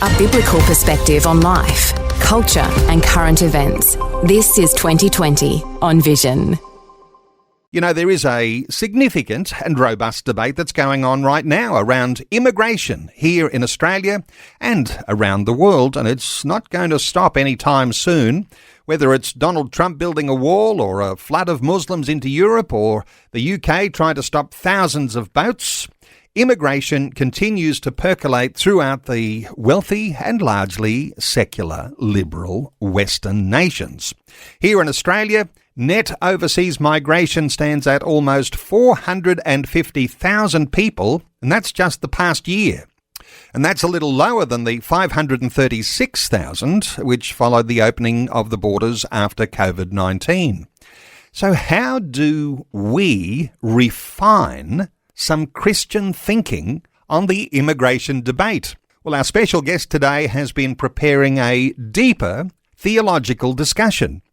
A biblical perspective on life, culture and current events. This is 2020 on Vision. You know, there is a significant and robust debate that's going on right now around immigration here in Australia and around the world, and it's not going to stop anytime soon. Whether it's Donald Trump building a wall or a flood of Muslims into Europe or the UK trying to stop thousands of boats, immigration continues to percolate throughout the wealthy and largely secular, liberal Western nations. Here in Australia, net overseas migration stands at almost 450,000 people, and that's just the past year. And that's a little lower than the 536,000, which followed the opening of the borders after COVID-19. So how do we refine some Christian thinking on the immigration debate? Well, our special guest today has been preparing a deeper theological discussion.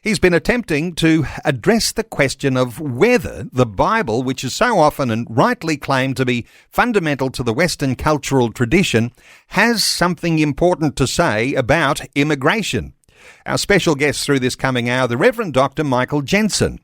He's been attempting to address the question of whether the Bible, which is so often and rightly claimed to be fundamental to the Western cultural tradition, has something important to say about immigration. Our special guest through this coming hour, the Reverend Dr. Michael Jensen.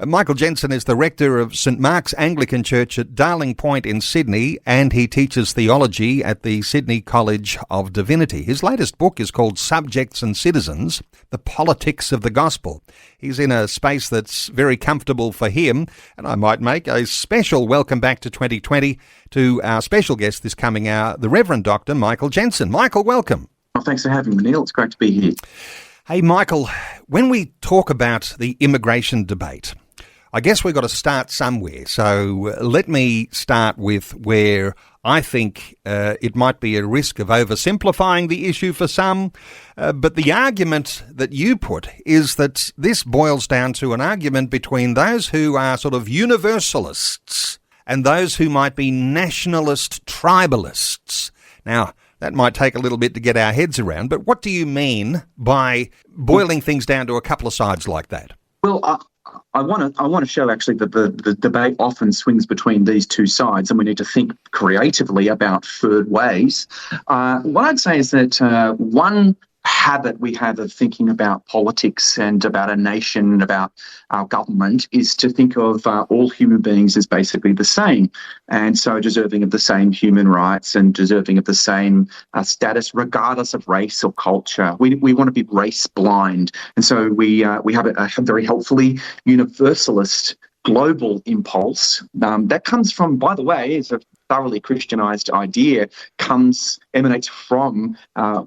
Michael Jensen is the rector of St Mark's Anglican Church at Darling Point in Sydney, and he teaches theology at the Sydney College of Divinity. His latest book is called Subjects and Citizens, The Politics of the Gospel. He's in a space that's very comfortable for him, and I might make a special welcome back to 2020 to our special guest this coming hour, the Reverend Dr. Michael Jensen. Michael, welcome. Well, thanks for having me, Neil. It's great to be here. Hey, Michael, when we talk about the immigration debate, I guess we've got to start somewhere. So let me start with where I think it might be a risk of oversimplifying the issue for some. But the argument that you put is that this boils down to an argument between those who are sort of universalists and those who might be nationalist tribalists. Now, that might take a little bit to get our heads around, but what do you mean by boiling things down to a couple of sides like that? Well, I want to show actually that the debate often swings between these two sides, and we need to think creatively about third ways. What I'd say is that one habit we have of thinking about politics and about a nation and about our government is to think of all human beings as basically the same, and so deserving of the same human rights and deserving of the same status regardless of race or culture. We want to be race blind, and so we have a very helpfully universalist global impulse that comes from, by the way, is a thoroughly Christianized idea, emanates from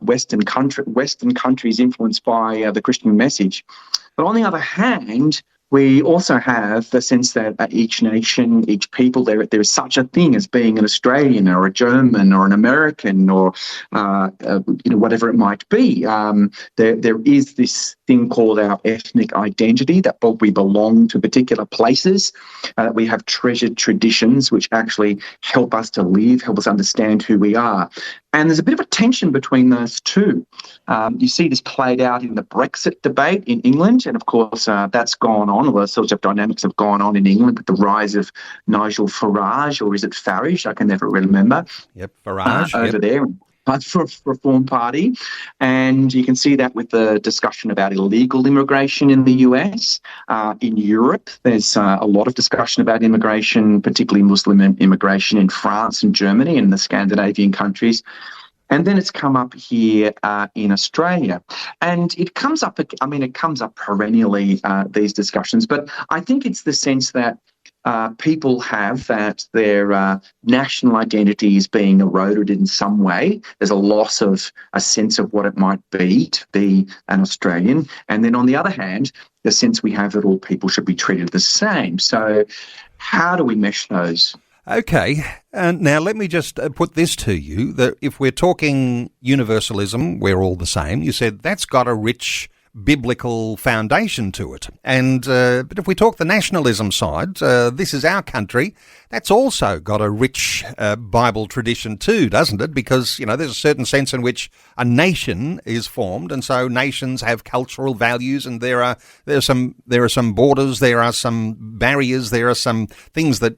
Western countries influenced by the Christian message. But on the other hand, we also have the sense that each nation, each people, there is such a thing as being an Australian or a German or an American or whatever it might be. There is this thing called our ethnic identity, that we belong to particular places, that we have treasured traditions which actually help us to live, help us understand who we are. And there's a bit of a tension between those two. You see this played out in the Brexit debate in England, and of course that's gone on, or those sorts of dynamics have gone on in England with the rise of Nigel Farage, or is it Farage? I can never remember. Yep, Farage. Over there. For Reform Party, and you can see that with the discussion about illegal immigration in the US. In Europe, there's a lot of discussion about immigration, particularly Muslim immigration in France and Germany and the Scandinavian countries. And then it's come up here in Australia. And it comes up perennially, these discussions, but I think it's the sense that people have that their national identity is being eroded in some way. There's a loss of a sense of what it might be to be an Australian. And then on the other hand, the sense we have that all people should be treated the same. So how do we mesh those? Okay, now let me just put this to you, that if we're talking universalism, we're all the same, you said that's got a rich biblical foundation to it. And but if we talk the nationalism side, this is our country. That's also got a rich Bible tradition too, doesn't it? Because, there's a certain sense in which a nation is formed, and so nations have cultural values, and there are some borders, there are some barriers, there are some things that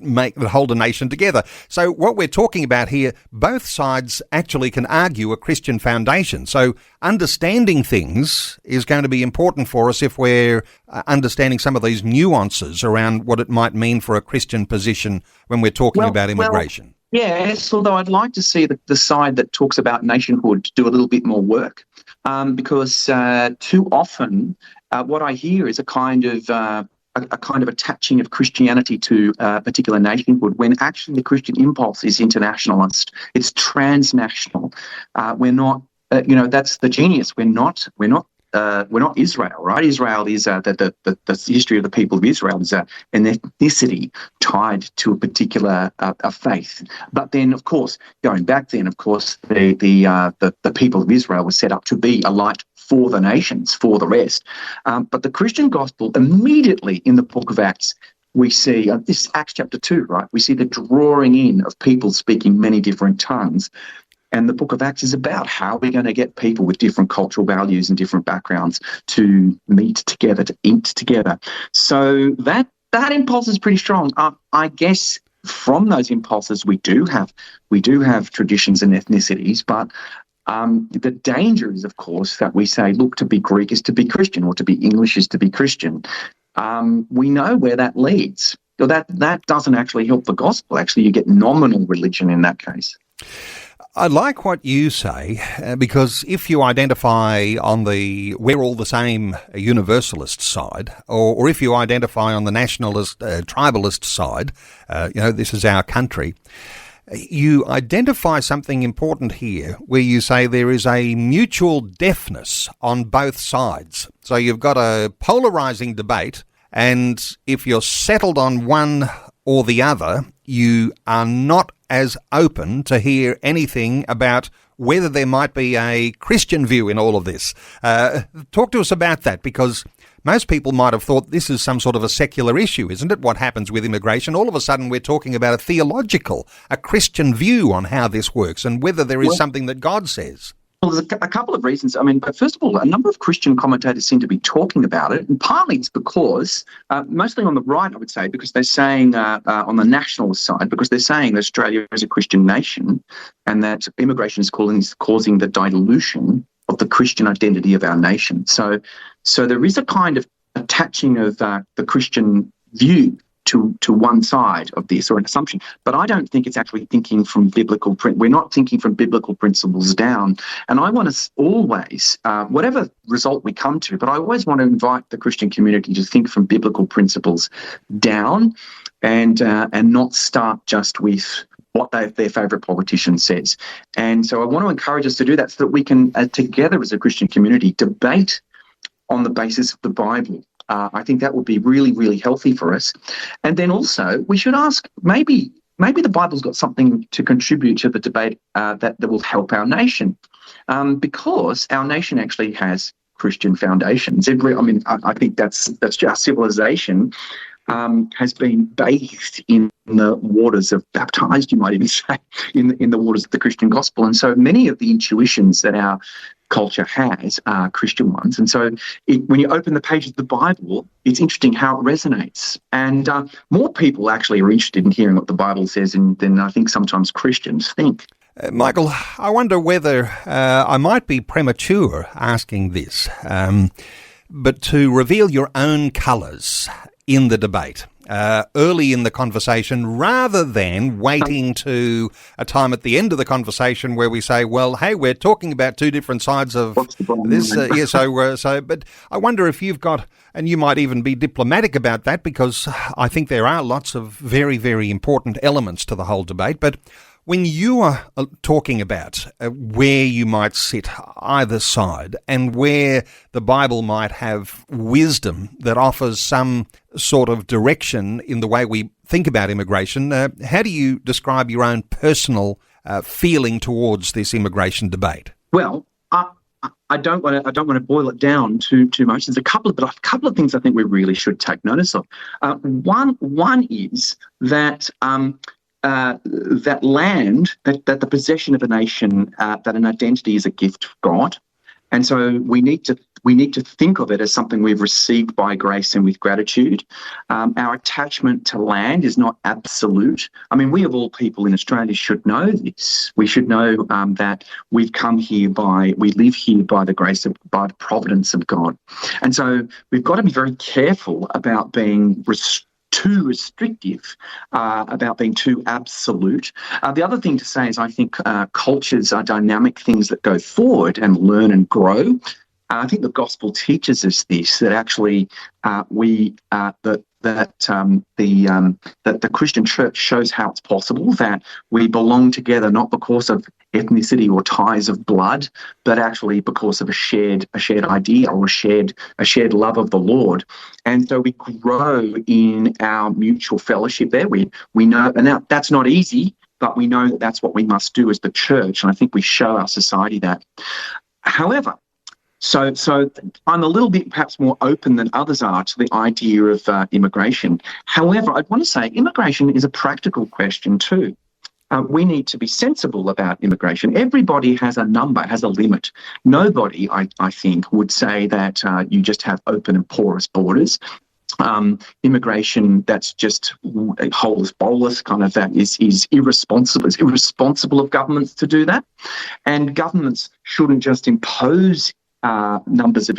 hold a nation together. So what we're talking about here, both sides actually can argue a Christian foundation. So understanding things is going to be important for us if we're understanding some of these nuances around what it might mean for a Christian position when we're talking about immigration. Yes, although I'd like to see the side that talks about nationhood do a little bit more work, because too often what I hear is a kind of attaching of Christianity to a particular nationhood, when actually the Christian impulse is internationalist. It's transnational. We're not, that's the genius. We're not Israel, right? Israel is the history of the people of Israel is an ethnicity tied to a particular faith. But then, of course, going back then, of course, the people of Israel were set up to be a light for the nations, for the rest. But the Christian gospel, immediately in the book of Acts, we see, this is Acts chapter 2, right? We see the drawing in of people speaking many different tongues. And the book of Acts is about how we're going to get people with different cultural values and different backgrounds to meet together, to eat together. So that impulse is pretty strong. I guess from those impulses we do have traditions and ethnicities, but the danger is, of course, that we say, look, to be Greek is to be Christian, or to be English is to be Christian. We know where that leads. So that doesn't actually help the gospel. Actually, you get nominal religion in that case. I like what you say, because if you identify on the we're all the same universalist side, or if you identify on the nationalist, tribalist side, this is our country, you identify something important here where you say there is a mutual deafness on both sides. So you've got a polarizing debate, and if you're settled on one or the other, you are not as open to hear anything about whether there might be a Christian view in all of this. Talk to us about that, because most people might have thought this is some sort of a secular issue, isn't it? What happens with immigration? All of a sudden we're talking about a theological, a Christian view on how this works and whether there is something that God says. Well, there's a couple of reasons. But first of all, a number of Christian commentators seem to be talking about it, and partly it's because, mostly on the right, I would say, because they're saying, on the nationalist side, because they're saying that Australia is a Christian nation and that immigration is causing the dilution of the Christian identity of our nation. So there is a kind of attaching of the Christian view to one side of this, or an assumption. But I don't think it's actually thinking from biblical we're not thinking from biblical principles down. And I want to always, whatever result we come to, but I always want to invite the Christian community to think from biblical principles down, and not start just with what their favourite politician says. And so I want to encourage us to do that, so that we can, together as a Christian community, debate on the basis of the Bible. I think that would be really, really healthy for us. And then also we should ask, maybe the Bible's got something to contribute to the debate that will help our nation, because our nation actually has Christian foundations. I think that's just civilization has been bathed in the waters of baptized, you might even say, in the waters of the Christian gospel. And so many of the intuitions that our culture has are Christian ones. And so when you open the pages of the Bible, it's interesting how it resonates. And more people actually are interested in hearing what the Bible says than I think sometimes Christians think. Michael, I wonder whether I might be premature asking this, but to reveal your own colours in the debate early in the conversation, rather than waiting to a time at the end of the conversation where we say, well, hey, we're talking about two different sides of this. But I wonder if you've got, and you might even be diplomatic about that, because I think there are lots of very, very important elements to the whole debate. But when you are talking about where you might sit either side, and where the Bible might have wisdom that offers some sort of direction in the way we think about immigration, how do you describe your own personal feeling towards this immigration debate? Well, to boil it down too much. There's a couple of things I think we really should take notice of. One is that that land, that the possession of a nation, that an identity is a gift of God, and so we need to think of it as something we've received by grace and with gratitude. Our attachment to land is not absolute. I mean, we of all people in Australia should know this. We should know that we live here by the grace of, by the providence of God. And so we've got to be very careful about being too restrictive, about being too absolute. The other thing to say is I think cultures are dynamic things that go forward and learn and grow. I think the gospel teaches us this, that actually that the Christian church shows how it's possible that we belong together not because of ethnicity or ties of blood, but actually because of a shared idea or a shared love of the Lord. And so we grow in our mutual fellowship there. We know, and now that's not easy, but we know that that's what we must do as the church, and I think we show our society that. However, So I'm a little bit perhaps more open than others are to the idea of immigration. However, I'd want to say immigration is a practical question too. We need to be sensible about immigration. Everybody has a number, has a limit. Nobody, I think, would say that you just have open and porous borders. Immigration that's just holus bolus kind of that is irresponsible. It's irresponsible of governments to do that, and governments shouldn't just impose numbers of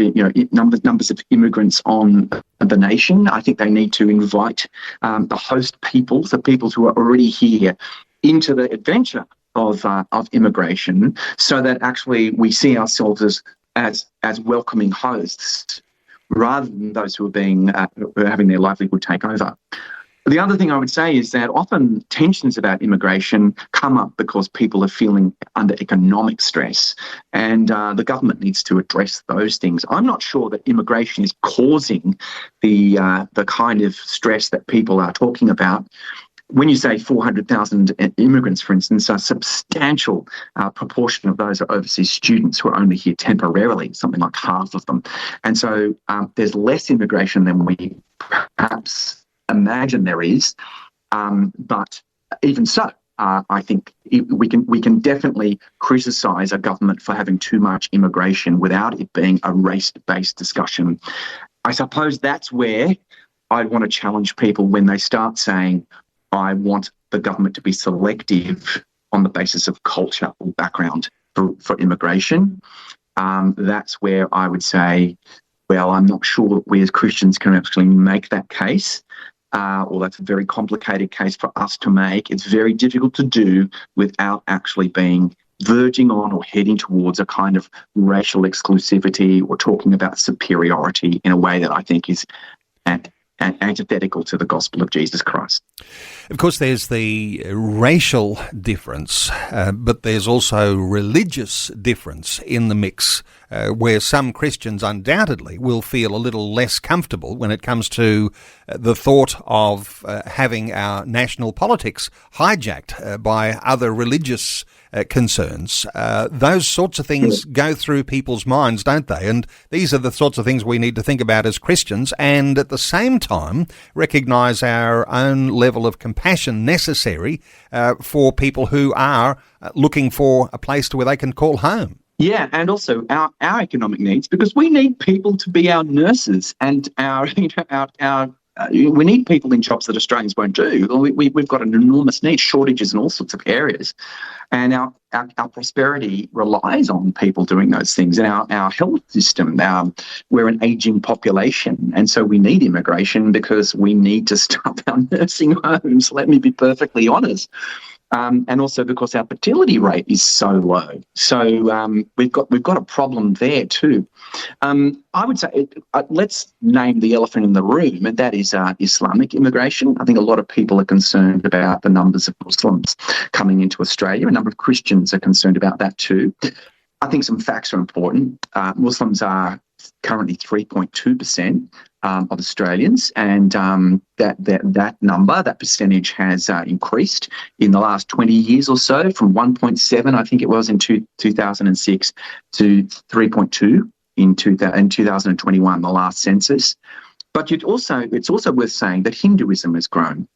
immigrants on the nation. I think they need to invite the host peoples, the peoples who are already here, into the adventure of immigration, so that actually we see ourselves as welcoming hosts, rather than those who are having their livelihood take over. The other thing I would say is that often tensions about immigration come up because people are feeling under economic stress, and the government needs to address those things. I'm not sure that immigration is causing the kind of stress that people are talking about. When you say 400,000 immigrants, for instance, a substantial proportion of those are overseas students who are only here temporarily, something like half of them. And so there's less immigration than we perhaps imagine there is, but even so, I think we can definitely criticise a government for having too much immigration without it being a race-based discussion. I suppose that's where I want to challenge people when they start saying, I want the government to be selective on the basis of culture or background for immigration. That's where I would say, well, I'm not sure that we as Christians can actually make that case. Or that's a very complicated case for us to make. It's very difficult to do without actually verging on or heading towards a kind of racial exclusivity or talking about superiority in a way that I think is antithetical to the gospel of Jesus Christ. Of course, there's the racial difference, but there's also religious difference in the mix, where some Christians undoubtedly will feel a little less comfortable when it comes to the thought of having our national politics hijacked by other religious concerns. Those sorts of things go through people's minds, don't they? And these are the sorts of things we need to think about as Christians, and at the same time recognise our own level of compassion necessary for people who are looking for a place to where they can call home. Yeah, and also our economic needs, because we need people to be our nurses and we need people in jobs that Australians won't do. We've got an enormous need, shortages in all sorts of areas. And our prosperity relies on people doing those things. And our health system, we're an ageing population. And so we need immigration because we need to start our nursing homes. Let me be perfectly honest. And also because our fertility rate is so low. So we've got a problem there too. I would say let's name the elephant in the room, and that is Islamic immigration. I think a lot of people are concerned about the numbers of Muslims coming into Australia. A number of Christians are concerned about that too. I think some facts are important. Muslims are currently 3.2% of Australians, and that percentage has increased in the last 20 years or so, from 1.7, I think it was, in 2006 to 3.2 in 2021, the last census. But it's also worth saying that Hinduism has grown,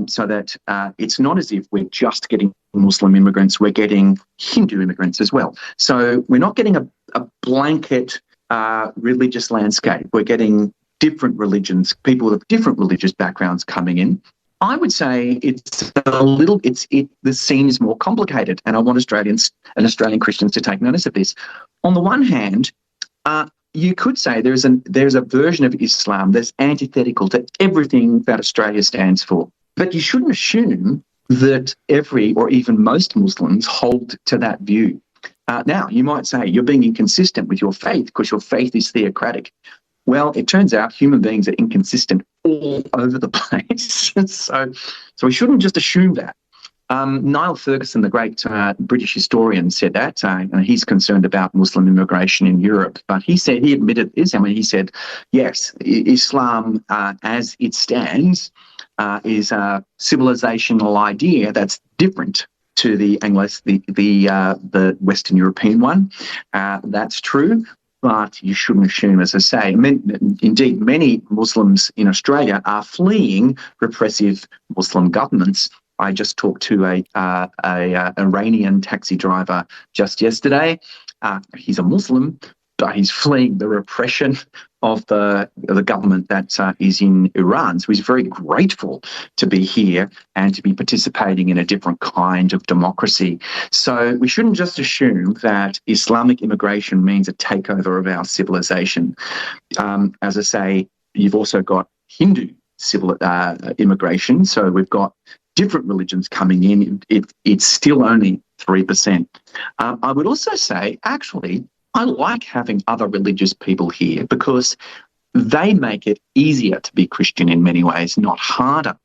so that it's not as if we're just getting Muslim immigrants, we're getting Hindu immigrants as well. So we're not getting a blanket religious landscape. We're getting different religions, people with different religious backgrounds coming in. I would say the scene is more complicated, and I want Australians and Australian Christians to take notice of this. On the one hand, you could say there's a version of Islam that's antithetical to everything that Australia stands for. But you shouldn't assume that every or even most Muslims hold to that view. Now, you might say you're being inconsistent with your faith because your faith is theocratic. Well, it turns out human beings are inconsistent all over the place. So we shouldn't just assume that. Niall Ferguson, the great British historian, said that, and he's concerned about Muslim immigration in Europe. But he admitted this. I mean, he said, yes, Islam as it stands is a civilizational idea that's different to the Western European one. That's true. But you shouldn't assume, as I say. Indeed, many Muslims in Australia are fleeing repressive Muslim governments. I just talked to a Iranian taxi driver just yesterday. He's a Muslim, but he's fleeing the repression of the government that is in Iran. So he's very grateful to be here and to be participating in a different kind of democracy. So we shouldn't just assume that Islamic immigration means a takeover of our civilization. As I say, you've also got Hindu immigration. So we've got different religions coming in. It's still only 3%. I would also say, actually, I like having other religious people here because they make it easier to be Christian in many ways, not harder.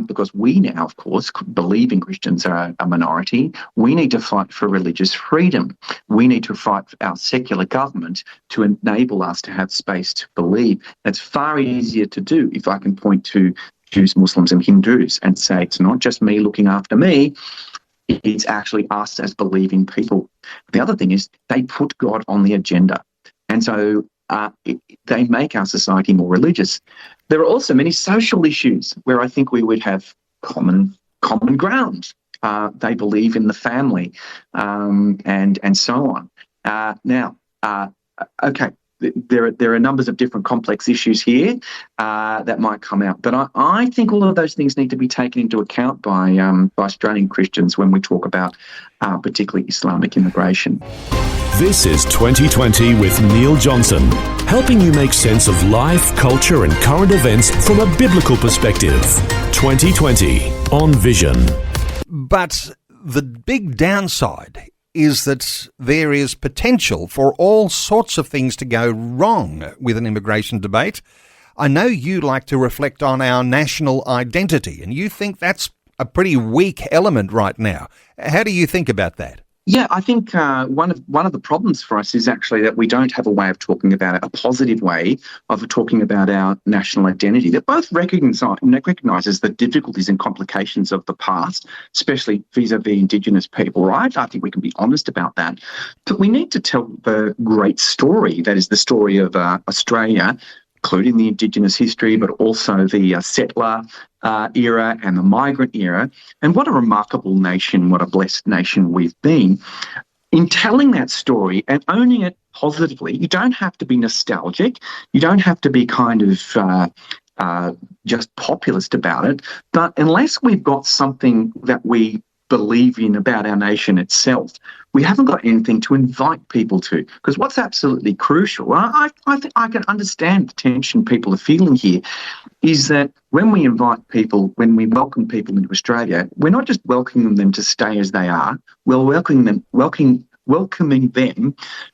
Because we now, of course, believing Christians are a minority. We need to fight for religious freedom. We need to fight for our secular government to enable us to have space to believe. That's far easier to do if I can point to Jews, Muslims and Hindus and say it's not just me looking after me, it's actually us as believing people. The other thing is they put God on the agenda. And so they make our society more religious. There are also many social issues where I think we would have common ground. They believe in the family and so on. Okay, there are numbers of different complex issues here that might come out. But I think all of those things need to be taken into account by Australian Christians when we talk about particularly Islamic immigration. This is 2020 with Neil Johnson, helping you make sense of life, culture and current events from a biblical perspective. 2020 on Vision. But the big downside is that there is potential for all sorts of things to go wrong with an immigration debate. I know you like to reflect on our national identity, and you think that's a pretty weak element right now. How do you think about that? Yeah, I think one of the problems for us is actually that we don't have a way of talking about it, a positive way of talking about our national identity that both recognises the difficulties and complications of the past, especially vis-a-vis Indigenous people, right? I think we can be honest about that. But we need to tell the great story, that is the story of Australia, including the Indigenous history, but also the settler era and the migrant era. And what a remarkable nation, what a blessed nation we've been. In telling that story and owning it positively, you don't have to be nostalgic. You don't have to be kind of just populist about it. But unless we've got something that we believe in about our nation itself, we haven't got anything to invite people to. Because what's absolutely crucial, I think I can understand the tension people are feeling here, is that when we invite people, when we welcome people into Australia, we're not just welcoming them to stay as they are, we're welcoming them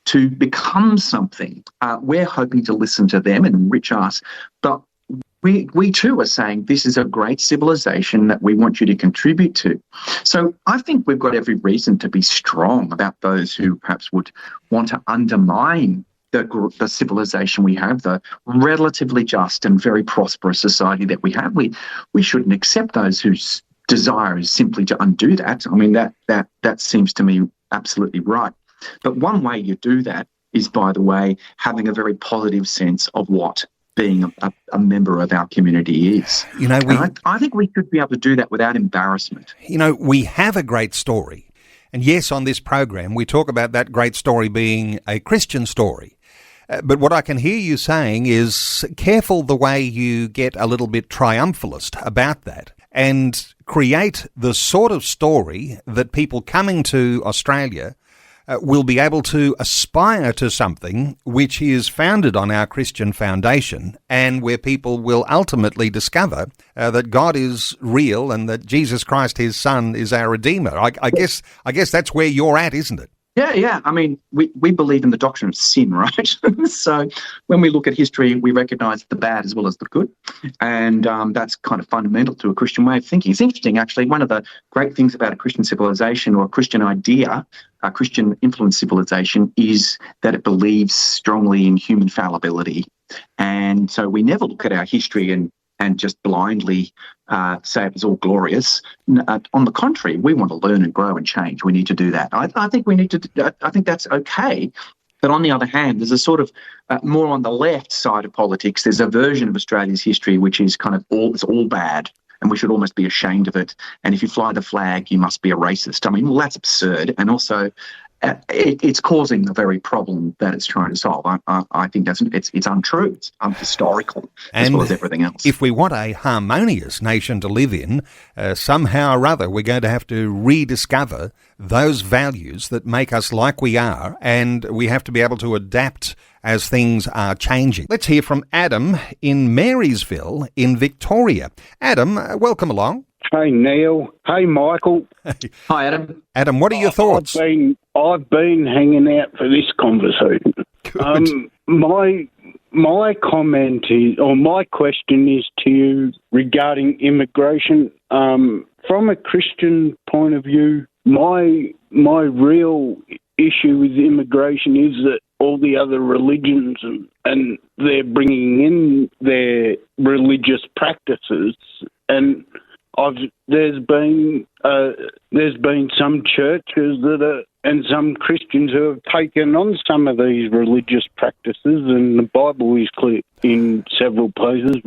to become something. We're hoping to listen to them and enrich us, but we too are saying this is a great civilization that we want you to contribute to. So I think we've got every reason to be strong about those who perhaps would want to undermine the civilization we have, the relatively just and very prosperous society that we have. We shouldn't accept those whose desire is simply to undo that. I mean, that seems to me absolutely right. But one way you do that is, by the way, having a very positive sense of what being a member of our community is. You know, I think we could be able to do that without embarrassment. You know, we have a great story. And yes, on this program, we talk about that great story being a Christian story. But what I can hear you saying is careful the way you get a little bit triumphalist about that and create the sort of story that people coming to Australia will be able to aspire to something which is founded on our Christian foundation and where people will ultimately discover that God is real and that Jesus Christ, his son, is our Redeemer. I guess that's where you're at, isn't it? Yeah. I mean, we believe in the doctrine of sin, right? So when we look at history, we recognise the bad as well as the good. And that's kind of fundamental to a Christian way of thinking. It's interesting, actually. One of the great things about a Christian civilization or a Christian idea, a Christian influenced civilization, is that it believes strongly in human fallibility. And so we never look at our history and just blindly say it was all glorious. On the contrary, we want to learn and grow and change. We need to do that. I think we need to. I think that's okay. But on the other hand, there's a sort of more on the left side of politics. There's a version of Australia's history which is kind of it's all bad, and we should almost be ashamed of it. And if you fly the flag, you must be a racist. I mean, well, that's absurd. And also, it's causing the very problem that it's trying to solve. I think it's untrue. It's unhistorical, as well as everything else. If we want a harmonious nation to live in, somehow or other we're going to have to rediscover those values that make us like we are, and we have to be able to adapt as things are changing. Let's hear from Adam in Marysville in Victoria. Adam, welcome along. Hey, Neil. Hey, Michael. Hi, Adam. Adam, what are your thoughts? I've been hanging out for this conversation. My comment is, or my question is to you regarding immigration. From a Christian point of view, my real issue with immigration is that all the other religions and they're bringing in their religious practices, and there's been some churches and some Christians who have taken on some of these religious practices, and the Bible is clear in several places.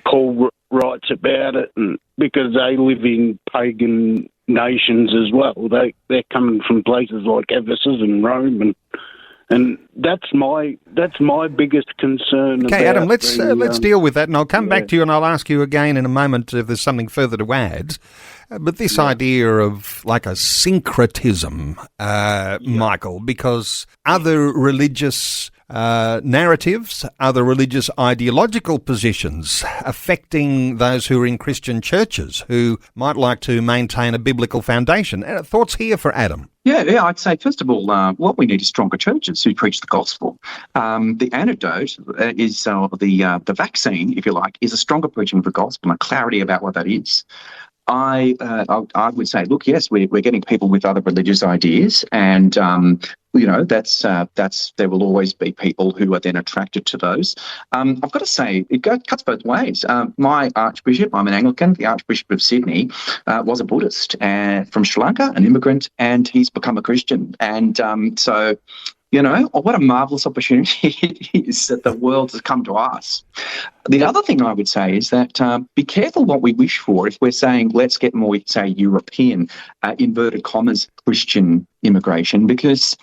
Paul writes about it, and because they live in pagan nations as well, they're coming from places like Ephesus and Rome, and that's my biggest concern. Okay, Adam, let's deal with that, and I'll come back to you, and I'll ask you again in a moment if there's something further to add. But this idea of like a syncretism, Michael, because other religious narratives, other religious ideological positions affecting those who are in Christian churches who might like to maintain a biblical foundation. Thoughts here for Adam? Yeah, I'd say, first of all, what we need is stronger churches who preach the gospel. The antidote is the vaccine, if you like, is a stronger preaching of the gospel and clarity about what that is. I would say, look, yes, we're getting people with other religious ideas, and that's there will always be people who are then attracted to those. I've got to say, it cuts both ways. My Archbishop, I'm an Anglican. The Archbishop of Sydney was a Buddhist from Sri Lanka, an immigrant, and he's become a Christian. And so, what a marvellous opportunity it is that the world has come to us. The other thing I would say is that be careful what we wish for if we're saying let's get more, say, European, inverted commas, Christian immigration, because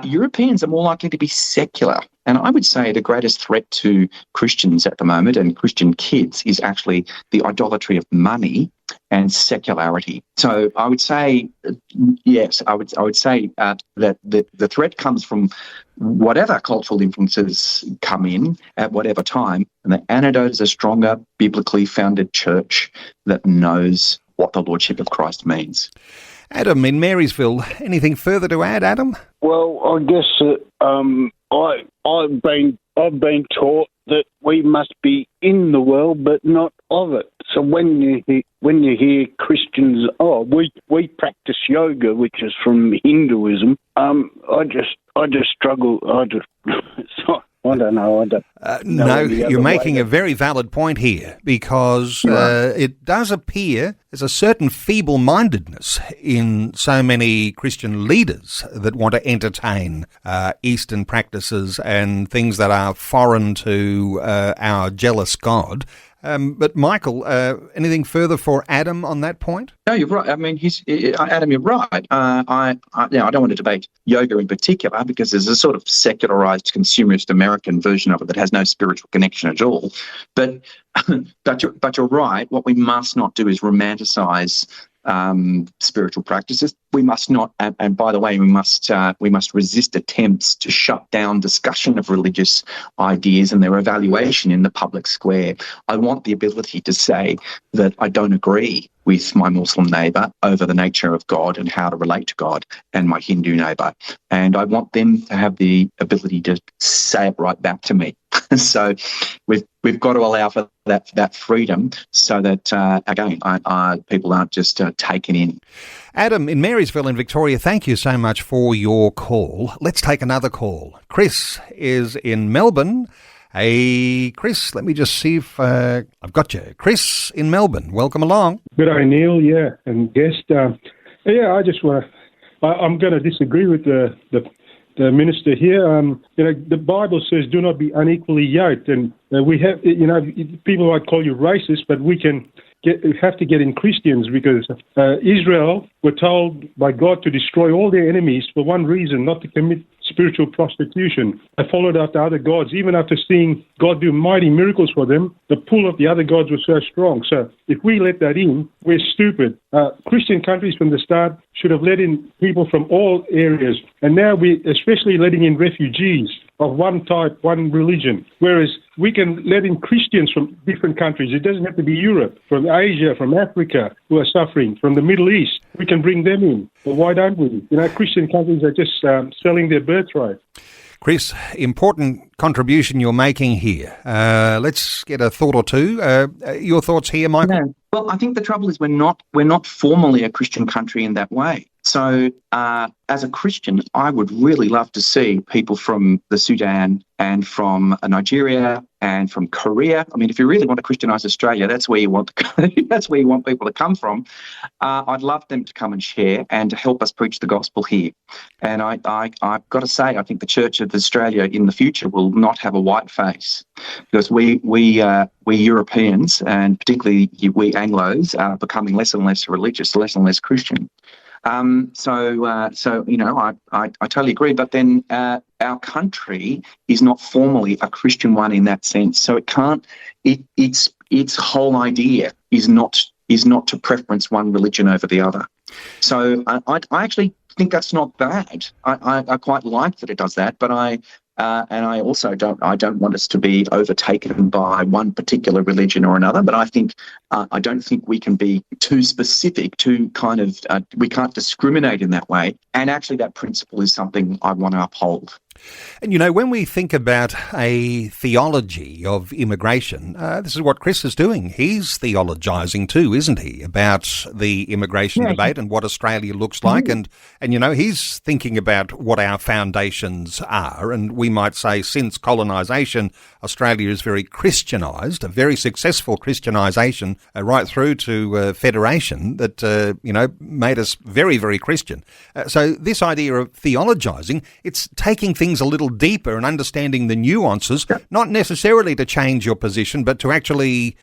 Europeans are more likely to be secular. And I would say the greatest threat to Christians at the moment and Christian kids is actually the idolatry of money and secularity. So I would say, yes, I would say that the threat comes from whatever cultural influences come in at whatever time, and the antidote is a stronger, biblically founded church that knows what the Lordship of Christ means. Adam in Marysville, anything further to add, Adam? Well, I guess I've been taught that we must be in the world but not of it. So when you hear Christians, we practice yoga, which is from Hinduism. I just struggle. I don't know. No, you're making a very valid point here, because it does appear there's a certain feeble-mindedness in so many Christian leaders that want to entertain Eastern practices and things that are foreign to our jealous God. But Michael, anything further for Adam on that point? No, you're right. I mean, Adam, you're right. I don't want to debate yoga in particular, because there's a sort of secularized, consumerist American version of it that has no spiritual connection at all. But you're right. What we must not do is romanticize spiritual practices. We must not, and by the way, we must resist attempts to shut down discussion of religious ideas and their evaluation in the public square. I want the ability to say that I don't agree with my Muslim neighbour over the nature of God and how to relate to God, and my Hindu neighbour. And I want them to have the ability to say it right back to me. So we've got to allow for that freedom, so that, again, people aren't just taken in. Adam, in Marysville in Victoria, thank you so much for your call. Let's take another call. Chris is in Melbourne. Hey, Chris, let me just see if I've got you. Chris in Melbourne, welcome along. Good day, Neil, and guest. I just want to, I'm going to disagree with the minister here. The Bible says, do not be unequally yoked. And we have, people might call you racist, but we have to get in Christians, because Israel were told by God to destroy all their enemies for one reason, not to commit spiritual prostitution. They followed after other gods. Even after seeing God do mighty miracles for them, the pull of the other gods was so strong. So if we let that in, we're stupid. Christian countries from the start should have let in people from all areas. And now we're especially letting in refugees of one type, one religion. Whereas we can let in Christians from different countries. It doesn't have to be Europe, from Asia, from Africa, who are suffering, from the Middle East. We can bring them in. But why don't we? Christian countries are just selling their birthright. Chris, important contribution you're making here. Let's get a thought or two. Your thoughts here, Michael? No. Well, I think the trouble is we're not formally a Christian country in that way. So as a Christian, I would really love to see people from the Sudan and from Nigeria and from Korea. I mean, if you really want to Christianise Australia, that's where you want to go. That's where you want people to come from. I'd love them to come and share and to help us preach the gospel here. And I've got to say, I think the Church of Australia in the future will not have a white face, because we Europeans, and particularly we Anglos, are becoming less and less religious, less and less Christian. I totally agree. But then our country is not formally a Christian one in that sense. So it can't. Its whole idea is not to preference one religion over the other. So I actually think that's not bad. I quite like that it does that. But I also don't want us to be overtaken by one particular religion or another. But I don't think we can be too specific, we can't discriminate in that way. And actually that principle is something I want to uphold. And, when we think about a theology of immigration, this is what Chris is doing. He's theologising too, isn't he, about the immigration debate and what Australia looks like. And he's thinking about what our foundations are. And we might say since colonisation, Australia is very Christianised, a very successful Christianisation right through to federation that, made us very, very Christian. So this idea of theologising, it's taking things a little deeper and understanding the nuances, not necessarily to change your position, but to actually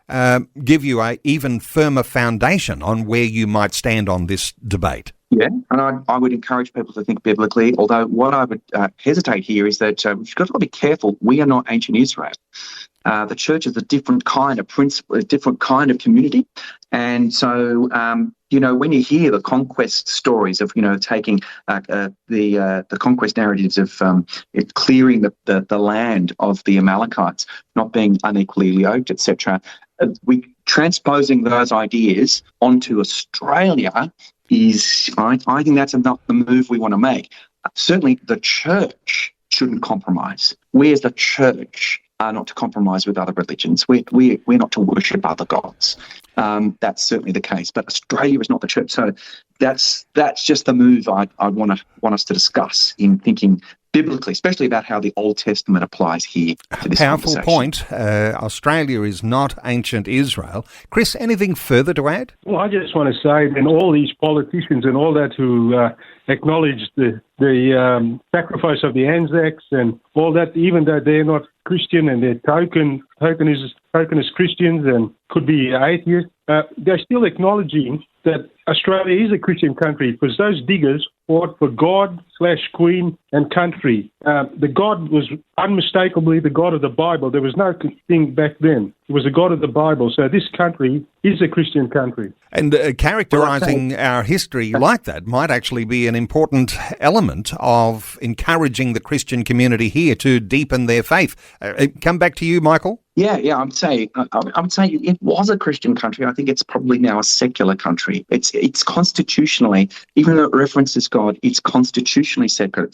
give you a even firmer foundation on where you might stand on this debate. Yeah, and I would encourage people to think biblically, although what I would hesitate here is that we've got to be careful. We are not ancient Israel. The church is a different kind of principle, a different kind of community. And so, when you hear the conquest stories of, taking the conquest narratives of clearing the land of the Amalekites, not being unequally yoked, etc., transposing those ideas onto Australia is, I think that's not the move we want to make. Certainly the church shouldn't compromise. We as the church are not to compromise with other religions. We're not to worship other gods. That's certainly the case. But Australia is not the church. So that's just the move I want us to discuss in thinking biblically, especially about how the Old Testament applies here to this Powerful conversation. point. Australia is not ancient Israel. Chris, anything further to add? Well, I just want to say, and all these politicians and all that who acknowledge the sacrifice of the Anzacs and all that, even though they're not Christian and they're token as Christians and could be atheists, they're still acknowledging that Australia is a Christian country because those diggers fought for God/Queen and country. The God was unmistakably the God of the Bible. There was no thing back then. It was the God of the Bible. So this country is a Christian country. And characterising our history like that might actually be an important element of encouraging the Christian community here to deepen their faith. Come back to you, Michael. Yeah, I would say it was a Christian country. I think it's probably now a secular country. It's constitutionally, even though it references God, it's constitutionally secular.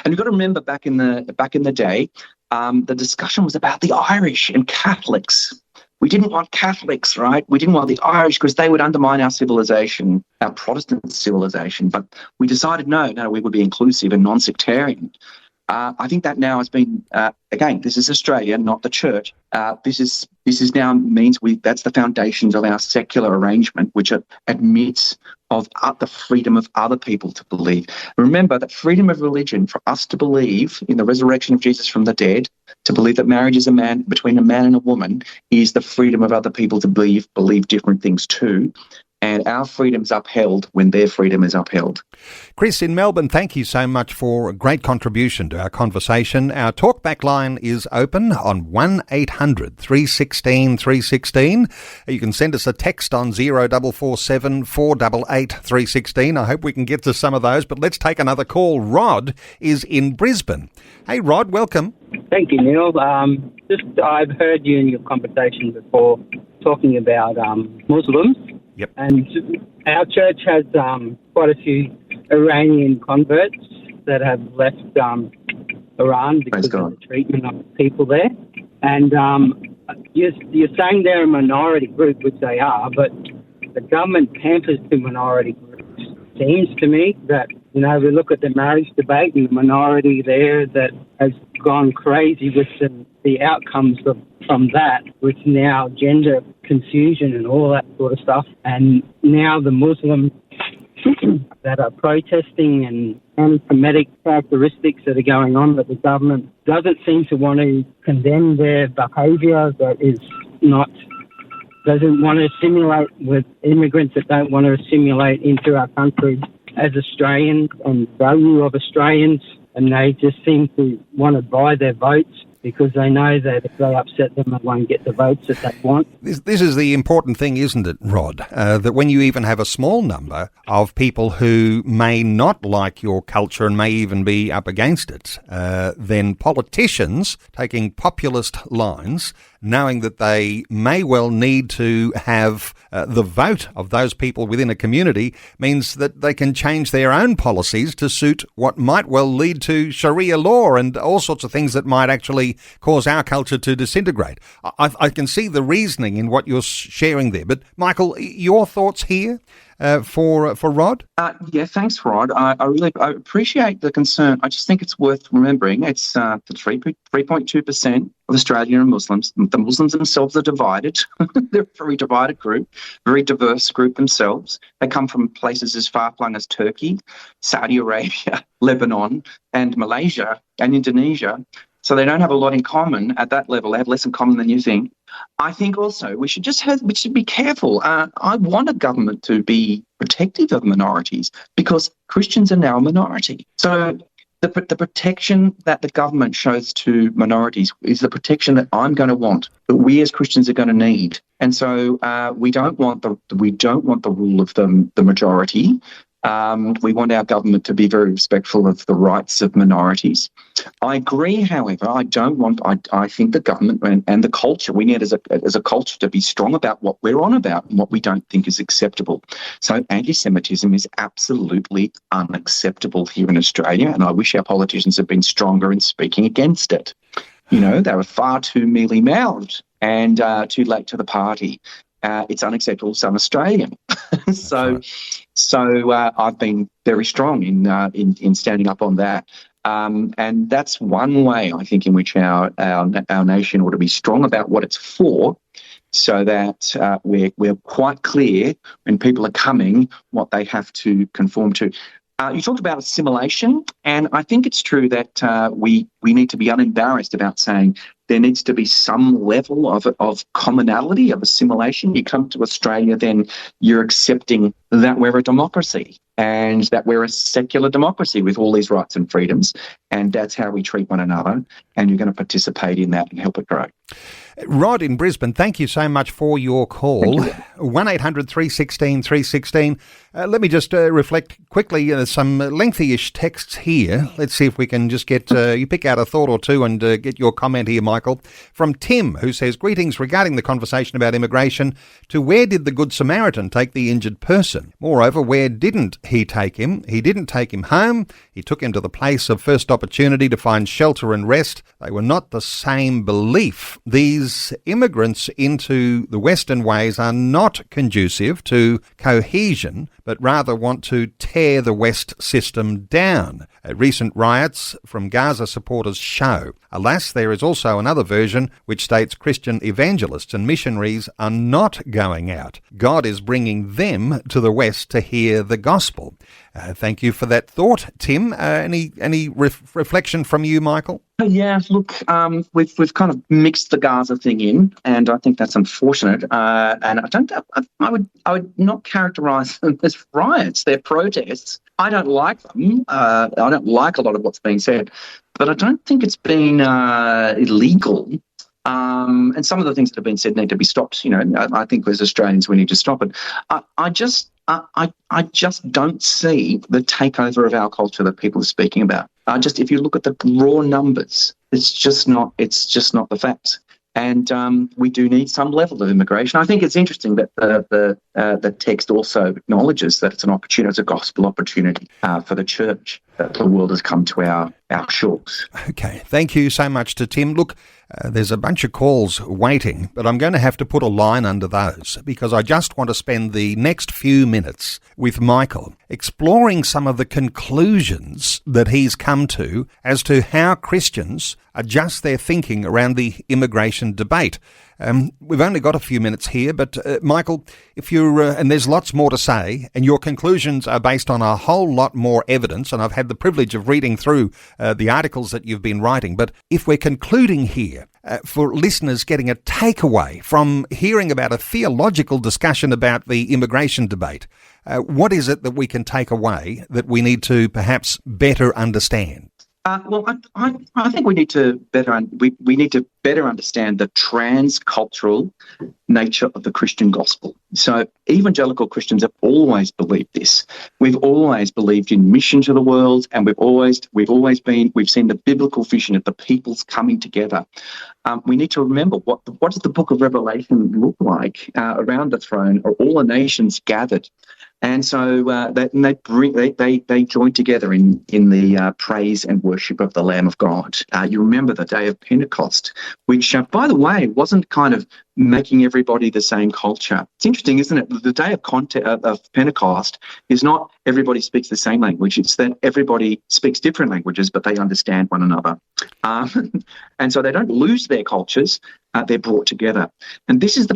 And you've got to remember back in the day, the discussion was about the Irish and Catholics. We didn't want Catholics, right? We didn't want the Irish because they would undermine our civilization, our Protestant civilization. But we decided no, we would be inclusive and non-sectarian. I think that now has been, again, this is Australia, not the church. This is now means that's the foundations of our secular arrangement, which admits of the freedom of other people to believe. Remember that freedom of religion, for us to believe in the resurrection of Jesus from the dead, to believe that marriage is between a man and a woman, is the freedom of other people to believe different things too. And our freedom's upheld when their freedom is upheld. Chris in Melbourne, thank you so much for a great contribution to our conversation. Our talkback line is open on 1800 316 316. You can send us a text on 0447 488 316. I hope we can get to some of those, but let's take another call. Rod is in Brisbane. Hey, Rod, welcome. Thank you, Neil. I've heard you in your conversation before talking about Muslims. Yep. And our church has quite a few Iranian converts that have left Iran because of the treatment of people there. And you're saying they're a minority group, which they are, but the government pampers to minority groups. Seems to me that, we look at the marriage debate and the minority there that has gone crazy with the outcomes from that, with now gender confusion and all that sort of stuff. And now the Muslims that are protesting and anti-Semitic characteristics that are going on, that the government doesn't seem to want to condemn their behaviour, doesn't want to assimilate with immigrants that don't want to assimilate into our country as Australians and value of Australians, and they just seem to want to buy their votes because they know that if they upset them, they won't get the votes that they want. This is the important thing, isn't it, Rod? That when you even have a small number of people who may not like your culture and may even be up against it, then politicians taking populist lines, knowing that they may well need to have the vote of those people within a community, means that they can change their own policies to suit what might well lead to Sharia law and all sorts of things that might actually cause our culture to disintegrate. I can see the reasoning in what you're sharing there. But, Michael, your thoughts here for Rod? Yeah, thanks, Rod. I appreciate the concern. I just think it's worth remembering it's the 3.2% of Australian Muslims. The Muslims themselves are divided. They're a very divided group, very diverse group themselves. They come from places as far-flung as Turkey, Saudi Arabia, Lebanon, and Malaysia and Indonesia. So they don't have a lot in common at that level. They have less in common than you think. I think also we should be careful. I want a government to be protective of minorities because Christians are now a minority. So the protection that the government shows to minorities is the protection that I'm going to want, that we as Christians are going to need. And so we don't want the rule of the majority. We want our government to be very respectful of the rights of minorities. I agree, however, I think the government and the culture, we need as a culture to be strong about what we're on about and what we don't think is acceptable. So anti-Semitism is absolutely unacceptable here in Australia, and I wish our politicians had been stronger in speaking against it. They were far too mealy-mouthed and too late to the party. it's unacceptable, it's un-Australian. So I've been very strong in standing up on that. And that's one way, I think, in which our nation ought to be strong about what it's for, so that we're quite clear when people are coming what they have to conform to. You talked about assimilation, and I think it's true that we need to be unembarrassed about saying there needs to be some level of commonality, of assimilation. You come to Australia, then you're accepting that we're a democracy and that we're a secular democracy with all these rights and freedoms, and that's how we treat one another, and you're going to participate in that and help it grow. Rod in Brisbane, thank you so much for your call. 1800 316 316. Let me just reflect quickly some lengthy-ish texts here. Let's see if we can just get you pick out a thought or two and get your comment here, Michael. From Tim, who says, greetings regarding the conversation about immigration to where did the Good Samaritan take the injured person? Moreover, where didn't he take him? He didn't take him home. He took him to the place of first opportunity to find shelter and rest. They were not the same belief. These immigrants into the Western ways are not conducive to cohesion, but rather want to tear the West system down. Recent riots from Gaza supporters show. Alas, there is also another version which states Christian evangelists and missionaries are not going out. God is bringing them to the West to hear the gospel. Thank you for that thought, Tim. Any reflection from you, Michael? Yeah, look, we've kind of mixed the Gaza thing in, and I think that's unfortunate. And I would not characterise them as riots. They're protests. I don't like them. I don't like a lot of what's being said, but I don't think it's been illegal. And some of the things that have been said need to be stopped. You know, I think as Australians we need to stop it. I just don't see the takeover of our culture that people are speaking about. If you look at the raw numbers, it's just not the facts. And we do need some level of immigration. I think it's interesting that the text also acknowledges that it's an opportunity, it's a gospel opportunity for the church, that the world has come to our shores. Okay, thank you so much to Tim. Look, there's a bunch of calls waiting, but I'm going to have to put a line under those because I just want to spend the next few minutes with Michael exploring some of the conclusions that he's come to as to how Christians adjust their thinking around the immigration debate. We've only got a few minutes here, but Michael, if you're, and there's lots more to say, and your conclusions are based on a whole lot more evidence, and I've had the privilege of reading through the articles that you've been writing, but if we're concluding here, for listeners getting a takeaway from hearing about a theological discussion about the immigration debate, what is it that we can take away that we need to perhaps better understand? Well, I think we need to better understand the transcultural nature of the Christian gospel. So evangelical Christians have always believed this. We've always believed in mission to the world, and we've seen the biblical vision of the peoples coming together. We need to remember what does the book of Revelation look like around the throne? Are all the nations gathered? And so they join together in the praise and worship of the Lamb of God. You remember the day of Pentecost, which, by the way, wasn't kind of making everybody the same culture. It's interesting, isn't it? The day of Pentecost is not everybody speaks the same language. It's that everybody speaks different languages, but they understand one another. And so they don't lose their cultures. They're brought together. And this is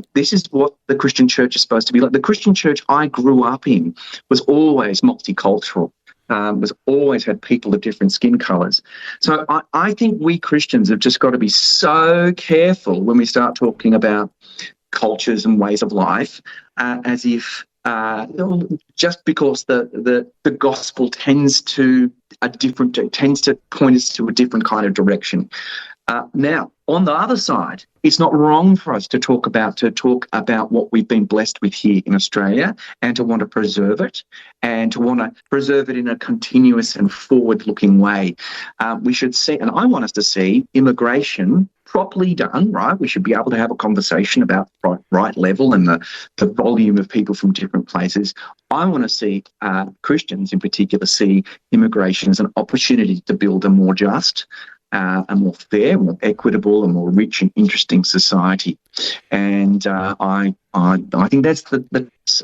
what the Christian church is supposed to be like. The Christian church I grew up in was always multicultural. Was always had people of different skin colours. So I think we Christians have just got to be so careful when we start talking about cultures and ways of life, as if just because the gospel tends to point us to a different kind of direction. Now, on the other side, it's not wrong for us to talk about what we've been blessed with here in Australia and to want to preserve it and to want to preserve it in a continuous and forward-looking way. We should see, and I want us to see immigration properly done, right? We should be able to have a conversation about the right level and the volume of people from different places. I want to see Christians in particular see immigration as an opportunity to build a more just, a more fair, more equitable, a more rich and interesting society. And I I think that's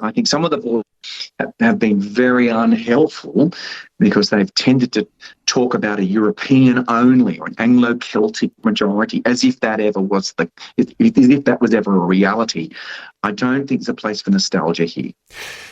I think some of the boards have been very unhelpful because they've tended to talk about a European only or an Anglo-Celtic majority as if that ever was as if that was ever a reality. I don't think there's a place for nostalgia here.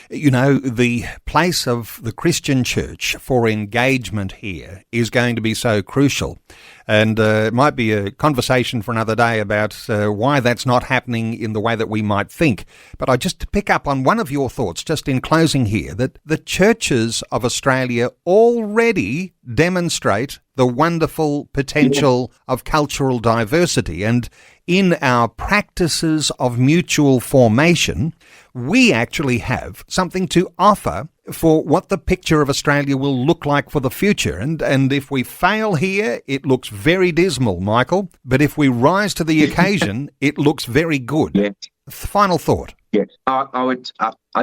You know, the place of the Christian church for engagement here is going to be so crucial. And it might be a conversation for another day about why that's not happening in the way that we might think. But I just to pick up on one of your thoughts, just in closing here, that the churches of Australia already demonstrate the wonderful potential of cultural diversity. And in our practices of mutual formation, we actually have something to offer for what the picture of Australia will look like for the future. And if we fail here, it looks very dismal, Michael. But if we rise to the occasion, it looks very good. Yeah. Final thought. Yes, I would.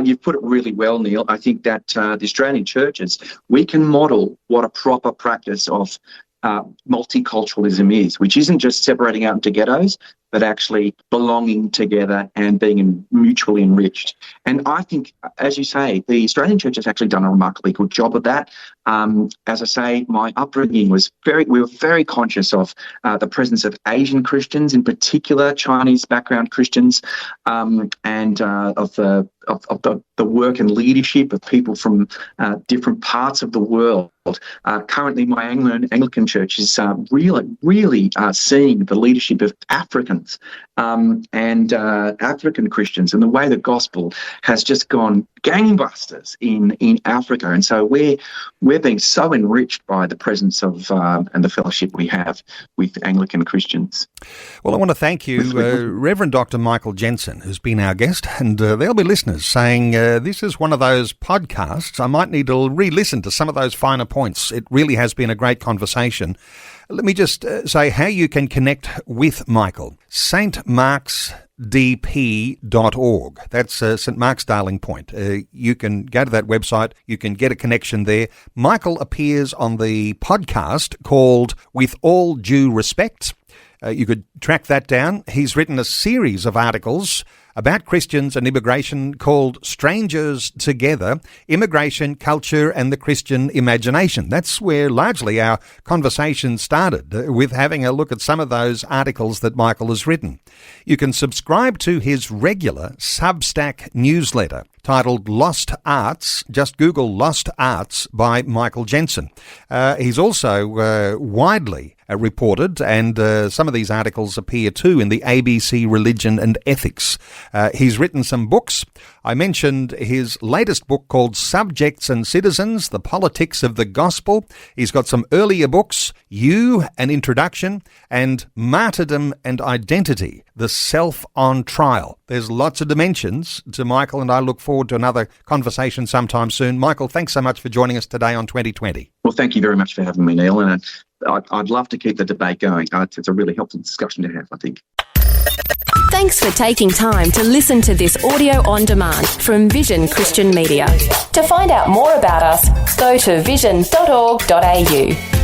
You've put it really well, Neil. I think that the Australian churches, we can model what a proper practice of multiculturalism is, which isn't just separating out into ghettos, but actually belonging together and being mutually enriched. And I think, as you say, the Australian Church has actually done a remarkably good job of that. As I say, my upbringing was we were very conscious of the presence of Asian Christians, in particular Chinese background Christians, and of the work and leadership of people from different parts of the world. Currently, my Anglican Church is really seeing the leadership of Africans and African Christians, and the way the gospel has just gone gangbusters in Africa. And so we're being so enriched by the presence of and the fellowship we have with Anglican Christians. Well, I want to thank you, Reverend Dr. Michael Jensen, who's been our guest, and there'll be listeners saying this is one of those podcasts. I might need to re-listen to some of those finer points. It really has been a great conversation. Let me just say how you can connect with Michael. stmarksdp.org. That's St. Mark's Darling Point. You can go to that website. You can get a connection there. Michael appears on the podcast called With All Due Respect. You could track that down. He's written a series of articles about Christians and immigration called Strangers Together, Immigration, Culture and the Christian Imagination. That's where largely our conversation started, with having a look at some of those articles that Michael has written. You can subscribe to his regular Substack newsletter titled Lost Arts. Just Google Lost Arts by Michael Jensen. He's also widely reported, and some of these articles appear too in the ABC Religion and Ethics. He's written some books. I mentioned his latest book called Subjects and Citizens, The Politics of the Gospel. He's got some earlier books, You, An Introduction, and Martyrdom and Identity, The Self on Trial. There's lots of dimensions to Michael, and I look forward to another conversation sometime soon. Michael, thanks so much for joining us today on 2020. Well, thank you very much for having me, Neil, and I'd love to keep the debate going. It's a really helpful discussion to have, I think. Thanks for taking time to listen to this audio on demand from Vision Christian Media. To find out more about us, go to vision.org.au.